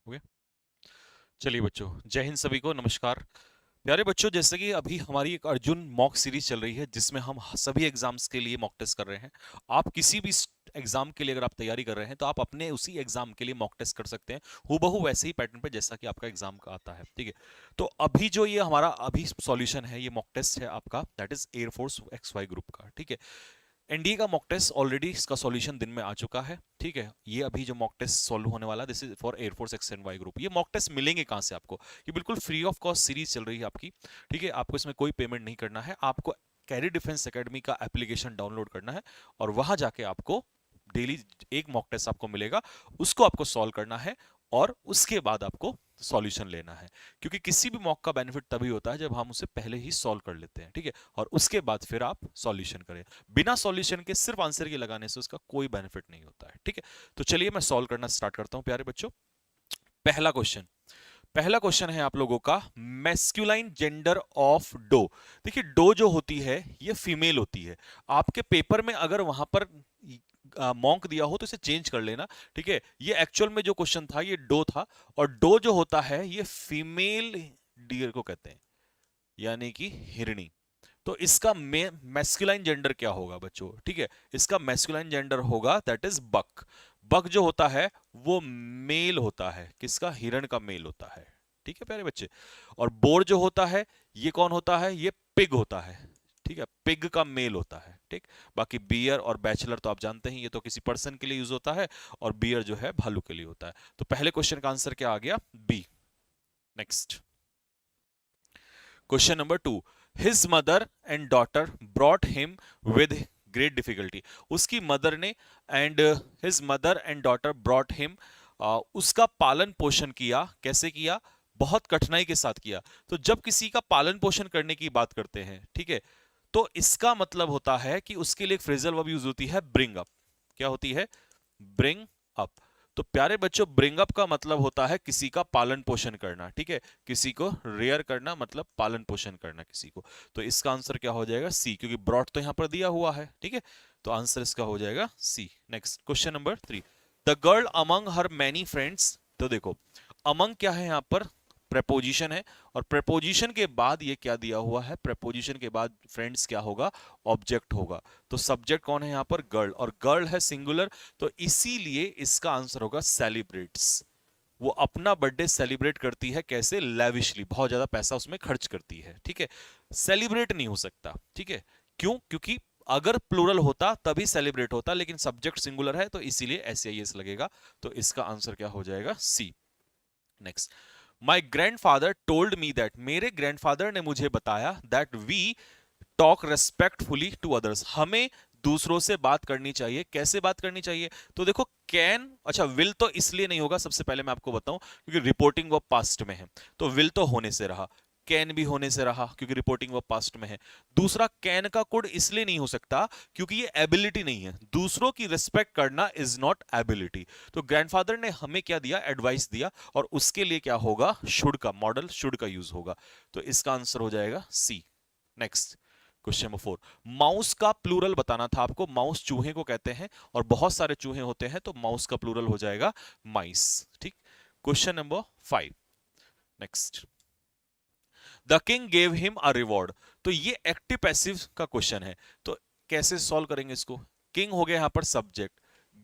Okay. चलिए बच्चों, जय हिंद सभी को, नमस्कार। प्यारे बच्चों, जैसे कि अभी हमारी एक अर्जुन मॉक सीरीज चल रही है जिसमें हम सभी एग्जाम्स के लिए मॉक टेस्ट कर रहे हैं। आप किसी भी एग्जाम के लिए अगर आप तैयारी कर रहे हैं तो आप अपने उसी एग्जाम के लिए मॉक टेस्ट कर सकते हैं, हूबहू वैसे ही पैटर्न पे जैसा कि आपका एग्जाम का आता है। ठीक है, तो अभी जो ये हमारा अभी सॉल्यूशन है, ये मॉक टेस्ट है आपका, that is air force XY group का। ठीक है, एनडीए का मॉक टेस्ट ऑलरेडी इसका सॉल्यूशन दिन में आ चुका है। ठीक है, ये अभी जो मॉक टेस्ट सॉल्व होने वाला है, this is for air force X and Y group. ये मॉक टेस्ट मिलेंगे कहां से आपको? ये बिल्कुल फ्री ऑफ कॉस्ट सीरीज चल रही है आपकी। ठीक है, आपको इसमें कोई पेमेंट नहीं करना है। आपको कैरी डिफेंस एकेडमी का एप्लीकेशन डाउनलोड करना है और वहां जाके आपको डेली एक मॉक टेस्ट आपको मिलेगा, उसको आपको सॉल्व करना है और उसके बाद आपको सॉल्यूशन लेना है। क्योंकि किसी भी मॉक का बेनिफिट तभी होता है जब हम उसे पहले ही सॉल्व कर लेते हैं। ठीक है, और उसके बाद फिर आप सॉल्यूशन करें। बिना सॉल्यूशन के सिर्फ आंसर के लगाने से उसका कोई बेनिफिट नहीं होता है। ठीक है, तो चलिए मैं सॉल्व करना स्टार्ट करता हूं प्यारे बच्चों। पहला क्वेश्चन है आप लोगों का, मैस्कुलाइन जेंडर ऑफ डो। देखिए, डो जो होती है ये फीमेल होती है। आपके पेपर में अगर वहां पर मॉन्क दिया हो तो इसे चेंज कर लेना। ठीक है, ये एक्चुअल में जो क्वेश्चन था ये डो था, और डो जो होता है ये फीमेल डियर को कहते हैं, यानी कि हिरणी। तो इसका मैस्कुलाइन जेंडर क्या होगा बच्चों? ठीक है, इसका मैस्कुलाइन जेंडर होगा दैट इज बक। बक जो होता है वो मेल होता है, किसका? हिरण का मेल होता है। ठीक है प्यारे बच्चे। और बोर जो होता है ये कौन होता है? ये पिग होता है। ठीक है, पिग का मेल होता है। ठीक, बाकी बियर और बैचलर तो आप जानते हैं, ये तो किसी पर्सन के लिए यूज होता है, और बियर जो है भालू के लिए होता है। तो पहले क्वेश्चन का आंसर क्या आ गया? B. Next, question number 2। His mother and daughter brought him with great difficulty. उसकी मदर ने and his mother and daughter brought him, उसका पालन पोषण किया। कैसे किया? बहुत कठिनाई के साथ किया। तो जब किसी का पालन पोषण करने की बात करते हैं, ठीक है, तो इसका मतलब होता है कि उसके लिए एक फ्रेजल वर्ब यूज होती है, ब्रिंग अप। क्या होती है? Bring up. तो प्यारे बच्चों, ब्रिंग अप का मतलब होता है किसी का पालन पोषण करना। ठीक है, किसी को रेयर करना मतलब पालन पोषण करना किसी को। तो इसका आंसर क्या हो जाएगा? सी, क्योंकि ब्रॉट तो यहां पर दिया हुआ है। ठीक है, तो आंसर इसका हो जाएगा C. Next, question number 3। The girl among her many friends. तो देखो, अमंग क्या है यहां पर? प्रेपोजिशन है, और प्रेपोजिशन के बाद ये क्या दिया हुआ है? प्रेपोजिशन के बाद फ्रेंड्स क्या होगा? ऑब्जेक्ट होगा। तो सब्जेक्ट कौन है यहां पर? गर्ल, और गर्ल है सिंगुलर, तो इसीलिए इसका आंसर होगा सेलिब्रेट्स। वो अपना बर्थडे सेलिब्रेट करती है। कैसे? लेविशली, बहुत ज्यादा पैसा उसमें खर्च करती है। ठीक है, सेलिब्रेट नहीं हो सकता। ठीक है, क्यों? क्योंकि अगर प्लूरल होता तभी सेलिब्रेट होता, लेकिन सब्जेक्ट सिंगुलर है तो इसीलिए एस लगेगा। तो इसका आंसर क्या हो जाएगा? C. Next, my grandfather told me that. मेरे ग्रैंडफादर ने मुझे बताया that we talk respectfully to others. हमें दूसरों से बात करनी चाहिए। कैसे बात करनी चाहिए? तो देखो, कैन, अच्छा विल तो इसलिए नहीं होगा, सबसे पहले मैं आपको बताऊं, क्योंकि रिपोर्टिंग वर्ब पास्ट में है, तो विल तो होने से रहा, कैन भी होने से रहा क्योंकि रिपोर्टिंग वर्ब पास्ट में है। दूसरा, कैन का कोड इसलिए नहीं हो सकता क्योंकि ये एबिलिटी नहीं है। दूसरों की रिस्पेक्ट करना इज नॉट एबिलिटी। तो ग्रैंडफादर ने हमें क्या दिया? एडवाइस दिया, और उसके लिए क्या होगा? शुड का मॉडल, शुड का यूज होगा। तो इसका आंसर हो जाएगा C. Next, question number 4। Mouse का प्लूरल बताना था आपको। माउस चूहे को कहते हैं, और बहुत सारे चूहे होते हैं, तो माउस का प्लूरल हो जाएगा माइस। ठीक, question number 5। Next, the king gave him a reward. तो ये एक्टिव पैसिव का क्वेश्चन है, तो कैसे सॉल्व करेंगे इसको? किंग हो गया यहां पर सब्जेक्ट,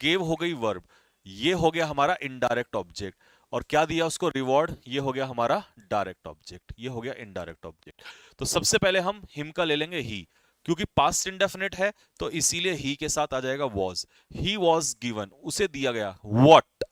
गेव हो गई वर्ब, ये हो गया हमारा इनडायरेक्ट ऑब्जेक्ट, और क्या दिया उसको? रिवॉर्ड। ये हो गया हमारा डायरेक्ट ऑब्जेक्ट, ये हो गया इनडायरेक्ट ऑब्जेक्ट। तो सबसे पहले हम हिम का ले लेंगे ही, क्योंकि पास्ट इंडेफिनिट है, तो इसीलिए ही के साथ आ जाएगा वॉज। ही वॉज गिवन, उसे दिया गया। व्हाट,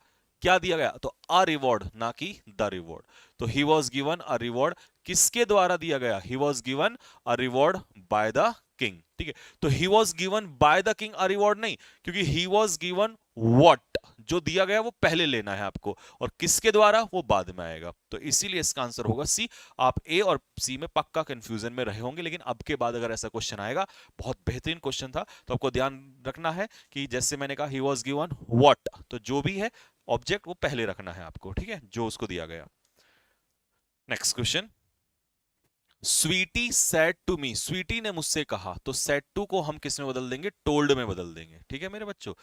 क्या दिया गया? तो अ रिवॉर्ड, ना कि द रिवॉर्ड। तो he was given a reward, किसके द्वारा दिया गया? He was given a reward by the king. ठीक है, तो he was given by the king a reward नहीं, क्योंकि ही वॉज गिवन व्हाट, जो दिया गया वो पहले लेना है आपको, और किसके द्वारा वो बाद में आएगा। तो इसीलिए इसका आंसर होगा सी। आप ए और सी में पक्का कंफ्यूजन में रहे होंगे, लेकिन अब के बाद अगर ऐसा क्वेश्चन आएगा, बहुत बेहतरीन क्वेश्चन था, तो आपको ध्यान रखना है कि जैसे मैंने कहा ही वॉज गिवन व्हाट, तो जो भी है ऑब्जेक्ट वो पहले रखना है आपको। ठीक है, जो उसको दिया गया। Next question, Sweety said to me. Sweety ने मुझसे कहा, तो सेड टू को हम किस में बदल देंगे? टोल्ड में बदल देंगे। ठीक है मेरे बच्चों,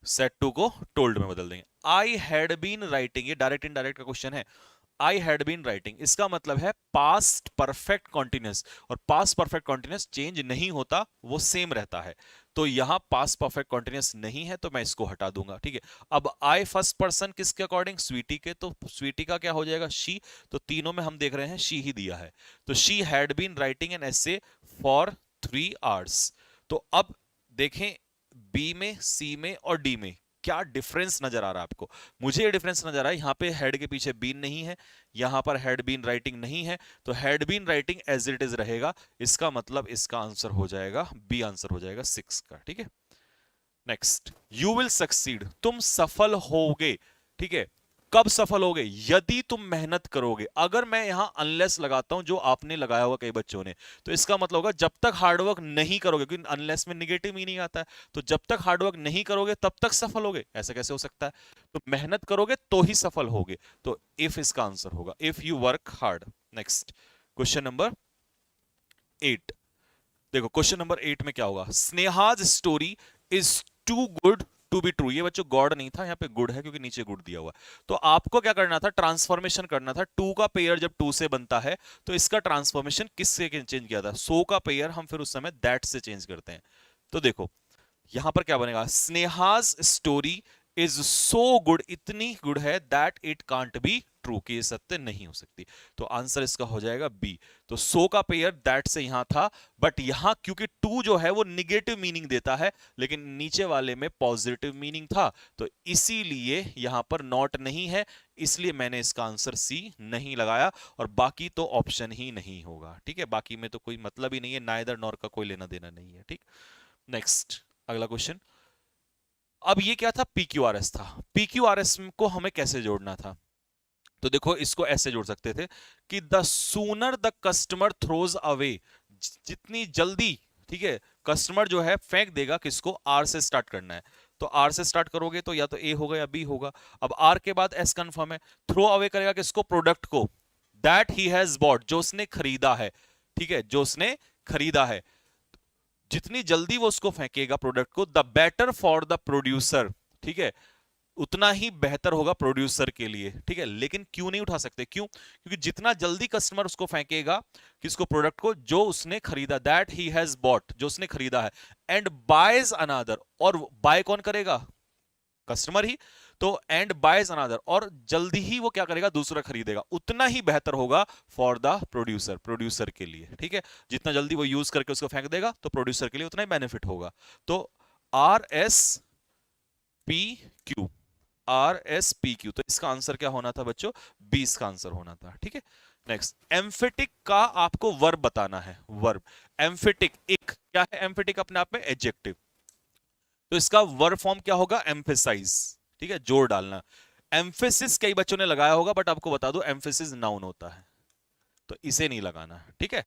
सेड टू को टोल्ड में बदल देंगे। आई हैड बीन राइटिंग, ये डायरेक्ट इनडायरेक्ट का क्वेश्चन है। आई हैड बीन राइटिंग, इसका मतलब है पास्ट परफेक्ट कॉन्टिन्यूस, और पास्ट परफेक्ट कॉन्टिन्यूस चेंज नहीं होता, वो सेम रहता है। तो यहां पास्ट परफेक्ट कॉन्टिन्यूस नहीं है, तो मैं इसको हटा दूंगा। ठीक है, अब आई फर्स्ट पर्सन किसके अकॉर्डिंग, स्वीटी के, तो स्वीटी का क्या हो जाएगा, शी। तो तीनों में हम देख रहे हैं शी ही दिया है, तो she had been writing an essay for 3 hours. तो अब देखें बी में, सी में और डी में क्या डिफरेंस नजर आ रहा है आपको। मुझे ये डिफरेंस नजर आ रहा है, यहां पे हेड के पीछे बीन नहीं है, यहां पर हैड बीन राइटिंग नहीं है, तो had been writing as it is रहेगा। इसका मतलब इसका आंसर हो जाएगा बी, आंसर हो जाएगा 6 का। ठीक है, नेक्स्ट, यू विल सक्सीड, तुम सफल होगे। ठीक है, कब सफल होगे, यदि तुम मेहनत करोगे। अगर मैं यहां अनलेस लगाता हूं, जो आपने लगाया होगा कई बच्चों ने, तो इसका मतलब होगा जब तक हार्डवर्क नहीं करोगे, क्योंकि अनलेस में निगेटिव मीनिंग आता है, तो जब तक हार्डवर्क नहीं करोगे तब तक सफल होगे, ऐसा कैसे हो सकता है। तो मेहनत करोगे तो ही सफल होगे, तो इफ इसका आंसर होगा, if you work hard. Next, question number 8। देखो क्वेश्चन नंबर 8 में क्या होगा, Sneha's story is too good to be true. ये बच्चों गॉड नहीं था, यहाँ पे गुड है क्योंकि नीचे गुड दिया हुआ। तो आपको क्या करना था, ट्रांसफॉर्मेशन करना था। टू का पेयर जब टू से बनता है, तो इसका ट्रांसफॉर्मेशन किससे चेंज किया था, सो का पेयर हम फिर उस समय दैट से चेंज करते हैं। तो देखो यहां पर क्या बनेगा, Sneha's story is so good, इतनी गुड है, that it can't be true, कि ये सत्य नहीं हो सकती। तो आंसर इसका हो जाएगा बी। तो सो का पेयर दैट से यहां था, बट यहां क्योंकि टू जो है वो निगेटिव मीनिंग देता है, लेकिन नीचे वाले में पॉजिटिव मीनिंग था, तो इसीलिए यहां पर नॉट नहीं है, इसलिए मैंने इसका आंसर सी नहीं लगाया, और बाकी तो ऑप्शन ही नहीं होगा। ठीक है, बाकी में तो कोई मतलब ही नहीं है, नाइदर नॉर का कोई लेना देना नहीं है। ठीक, नेक्स्ट अगला क्वेश्चन। अब ये क्या था, PQRS था। PQRS को हमें कैसे जोड़ना था, तो देखो इसको ऐसे जोड़ सकते थे कि the sooner the customer throws away, जितनी जल्दी, ठीक है, कस्टमर जो है फेंक देगा, किसको, आर से स्टार्ट करना है। तो आर से स्टार्ट करोगे तो या तो ए होगा या बी होगा। अब आर के बाद एस कंफर्म है, थ्रो अवे करेगा किसको, प्रोडक्ट को, दैट ही हैज बॉट, जो उसने खरीदा है। ठीक है, जो उसने खरीदा है, जितनी जल्दी वो उसको फेंकेगा प्रोडक्ट को, the better for the producer. ठीक है, उतना ही बेहतर होगा प्रोड्यूसर के लिए। ठीक है, लेकिन क्यों नहीं उठा सकते, क्यों, क्योंकि जितना जल्दी कस्टमर उसको फेंकेगा, किसको, प्रोडक्ट को, जो उसने खरीदा, दैट ही हैज बॉट, जो उसने खरीदा है, एंड बायज अनदर, और बाय कौन करेगा, कस्टमर ही, तो एंड बायज अनदर, और जल्दी ही वो क्या करेगा, दूसरा खरीदेगा, उतना ही बेहतर होगा फॉर द प्रोड्यूसर, प्रोड्यूसर के लिए। ठीक है, जितना जल्दी वो यूज करके उसको फेंक देगा, तो प्रोड्यूसर के लिए उतना ही बेनिफिट होगा। तो R S P Q, R S P Q, तो इसका आंसर क्या होना था बच्चों, 20 का आंसर होना था। ठीक है, नेक्स्ट, एम्फेटिक का आपको वर्ब बताना है। वर्ब, एम्फेटिक एक क्या है, एम्फेटिक अपने आप में एडजेक्टिव, तो इसका वर्ब फॉर्म क्या होगा, एम्फेसाइज। ठीक है, जोर डालना। एम्फेसिस कई बच्चों ने लगाया होगा, बट आपको बता दो एम्फेसिस नाउन होता है, तो इसे नहीं लगाना है। ठीक है,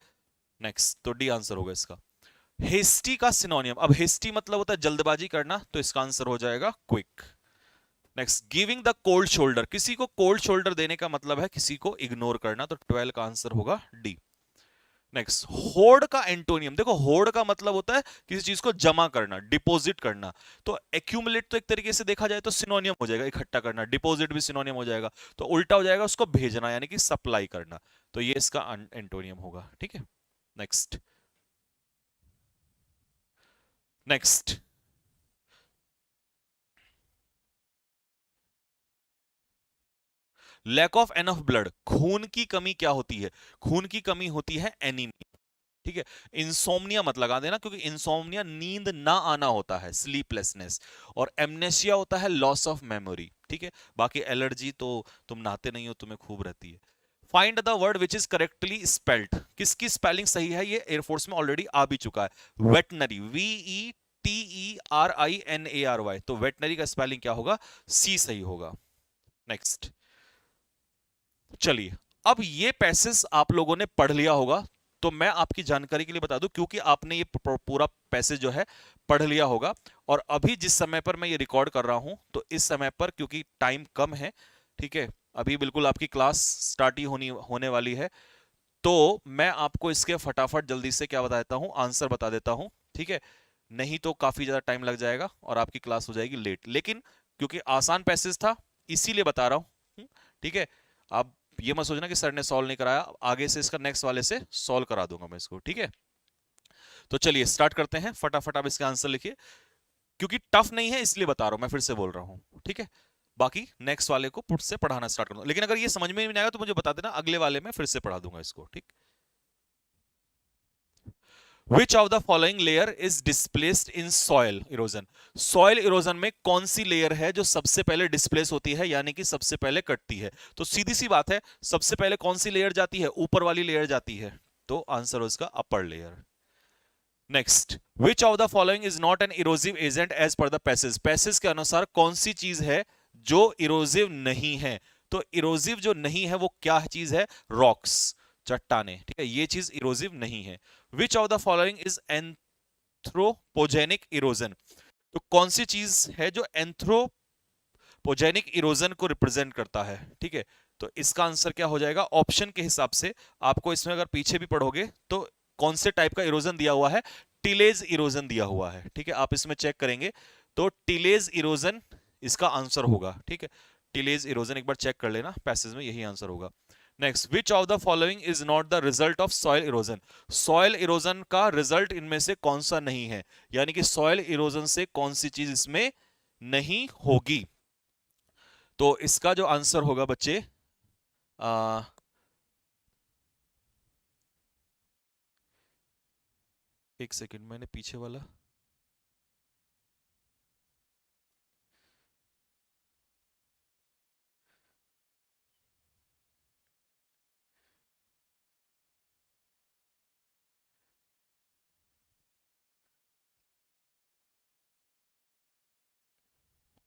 नेक्स्ट, तो डी आंसर होगा इसका। हेस्टी का सिनोनियम, अब हेस्टी मतलब होता है जल्दबाजी करना, तो इसका आंसर हो जाएगा quick. Next, giving the cold shoulder, किसी को कोल्ड शोल्डर देने का मतलब है किसी को इग्नोर करना, तो 12 का आंसर होगा डी। नेक्स्ट, होर्ड का एंटोनियम, देखो होर्ड का मतलब होता है किसी चीज को जमा करना, डिपॉजिट करना, तो एक्यूमुलेट तो एक तरीके से देखा जाए तो सिनोनियम हो जाएगा, इकट्ठा करना, डिपॉजिट भी सिनोनियम हो जाएगा, तो उल्टा हो जाएगा उसको भेजना, यानी कि सप्लाई करना, तो ये इसका एंटोनियम होगा। ठीक है, next, next, lack of enough blood, खून की कमी क्या होती है, खून की कमी होती है एनीमिया। ठीक है, इंसोम्निया मत लगा देना, क्योंकि इंसोम्निया नींद ना आना होता है, स्लीपलेसनेस, और एमनेशिया होता है लॉस ऑफ मेमोरी। ठीक है, बाकी एलर्जी तो तुम नहाते नहीं हो, तुम्हें खूब रहती है। Find the word which is correctly spelled, किसकी स्पेलिंग सही है, ये एयरफोर्स में ऑलरेडी आ भी चुका है, वेटनरी, VETERINARY, तो वेटनरी का स्पेलिंग क्या होगा, सी सही होगा। नेक्स्ट, चलिए, अब ये पैसेज आप लोगों ने पढ़ लिया होगा, तो मैं आपकी जानकारी के लिए बता दूं, क्योंकि आपने ये पूरा पैसेज जो है पढ़ लिया होगा, और अभी जिस समय पर मैं ये रिकॉर्ड कर रहा हूं, तो इस समय पर क्योंकि टाइम कम है, ठीक है, अभी बिल्कुल आपकी क्लास स्टार्ट ही होने वाली है, तो मैं आपको इसके फटाफट जल्दी से क्या बता देता हूं, आंसर बता देता हूं। ठीक है, नहीं तो काफी ज्यादा टाइम लग जाएगा और आपकी क्लास हो जाएगी लेट। लेकिन क्योंकि आसान पैसेज था इसीलिए बता रहा हूं, ठीक है। आप ये मत सोचना कि सर ने सॉल्व नहीं कराया, आगे से इसका नेक्स्ट वाले से सॉल्व करा दूंगा मैं इसको, ठीक है। तो चलिए स्टार्ट करते हैं, फटाफट आप इसका आंसर लिखिए। क्योंकि टफ नहीं है इसलिए बता रहा हूं, मैं फिर से बोल रहा हूं, ठीक है। बाकी नेक्स्ट वाले को पुट से पढ़ाना स्टार्ट करूंगा, लेकिन अगर ये समझ में नहीं आएगा तो मुझे बता देना, अगले वाले में फिर से पढ़ा दूंगा इसको, ठीक। Which of the following layer is displaced in soil erosion? Soil erosion में कौन सी लेयर है जो सबसे पहले डिस्प्लेस होती है, यानी कि सबसे पहले कटती है? तो सीधी सी बात है, सबसे पहले कौन सी लेयर जाती है? ऊपर वाली लेयर जाती है, तो आंसर हो इसका upper layer. Next, which of the following is not an erosive agent as per the passage? Passage के अनुसार कौन सी चीज है जो इरोजिव नहीं है? तो इरोजिव जो नहीं है वो क्या चीज है? रॉक्स, चट्टाने, ठीक है, ये चीज इरोजिव नहीं है। विच of the following is anthropogenic erosion? तो कौन सी चीज है जो एंथ्रोपोजेनिक इरोजन को रिप्रेजेंट करता है, ठीक है। तो इसका आंसर क्या हो जाएगा? ऑप्शन के हिसाब से आपको इसमें अगर पीछे भी पढ़ोगे तो कौन से टाइप का इरोजन दिया हुआ है? टिलेज इरोजन दिया हुआ है, ठीक है। आप इसमें चेक करेंगे तो टिलेज इरोजन इसका आंसर होगा, ठीक है। टिलेज इरोजन एक बार चेक कर लेना, पैसेज में यही आंसर होगा। Next, which of the following is not the result of soil erosion? Soil erosion का रिजल्ट इनमें से कौन सा नहीं है, यानी कि सॉइल इरोजन से कौन सी चीज इसमें नहीं होगी? तो इसका जो आंसर होगा बच्चे, आ, एक सेकंड, मैंने पीछे वाला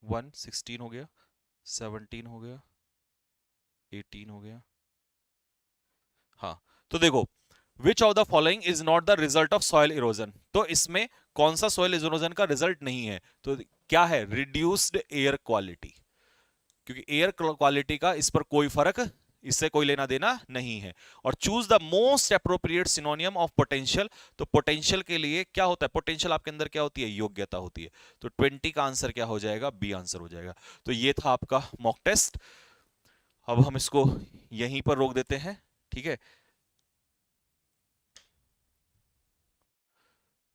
116 हो गया, 17 हो गया, 18 हो गया। हाँ, तो देखो, विच of the following is not the result of soil erosion? तो इसमें कौन सा सॉइल इरोजन का रिजल्ट नहीं है? तो क्या है? रिड्यूस्ड एयर क्वालिटी, क्योंकि एयर क्वालिटी का इस पर कोई फर्क, इससे कोई लेना देना नहीं है। और choose the most appropriate सिनोनियम of potential. तो पोटेंशियल के लिए क्या होता है? पोटेंशियल आपके अंदर क्या होती है? योग्यता होती है। तो 20 का आंसर क्या हो जाएगा? बी आंसर हो जाएगा। तो ये था आपका मॉक टेस्ट। अब हम इसको यहीं पर रोक देते हैं, ठीक है।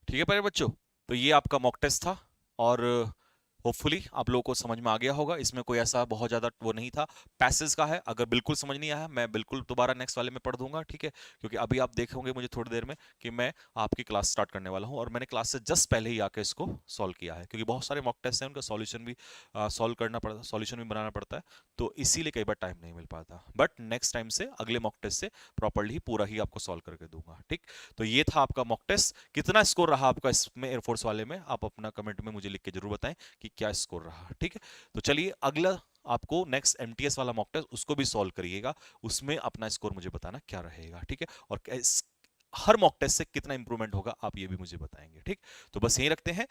ठीक है प्यारे बच्चों, तो ये आपका मॉक टेस्ट था और होपफुली आप लोगों को समझ में आ गया होगा। इसमें कोई ऐसा बहुत ज्यादा वो नहीं था। पैसेज का है, अगर बिल्कुल समझ नहीं आया मैं बिल्कुल दोबारा नेक्स्ट वाले में पढ़ दूंगा, ठीक है। क्योंकि अभी आप देखे होंगे मुझे थोड़ी देर में कि मैं आपकी क्लास स्टार्ट करने वाला हूं और मैंने क्लास से जस्ट पहले ही आके इसको सॉल्व किया है, क्योंकि बहुत सारे मॉक टेस्ट हैं, उनका सॉल्यूशन भी सॉल्व करना पड़ता है, सॉल्यूशन भी बनाना पड़ता है, तो इसीलिए कई बार टाइम नहीं मिल पाता। बट नेक्स्ट टाइम से, अगले मॉक टेस्ट से प्रॉपरली पूरा ही आपको सॉल्व करके दूंगा, ठीक। तो ये था आपका मॉक टेस्ट। कितना स्कोर रहा आपका इसमें, एयरफोर्स वाले में? आप अपना कमेंट में मुझे लिख के जरूर बताएं कि क्या स्कोर रहा, ठीक है। तो चलिए अगला आपको नेक्स्ट एमटीएस वाला मॉक टेस्ट, उसको भी सॉल्व करिएगा, उसमें अपना स्कोर मुझे बताना क्या रहेगा, ठीक है। और हर मॉक टेस्ट से कितना इंप्रूवमेंट होगा आप ये भी मुझे बताएंगे, ठीक। तो बस यही रखते हैं।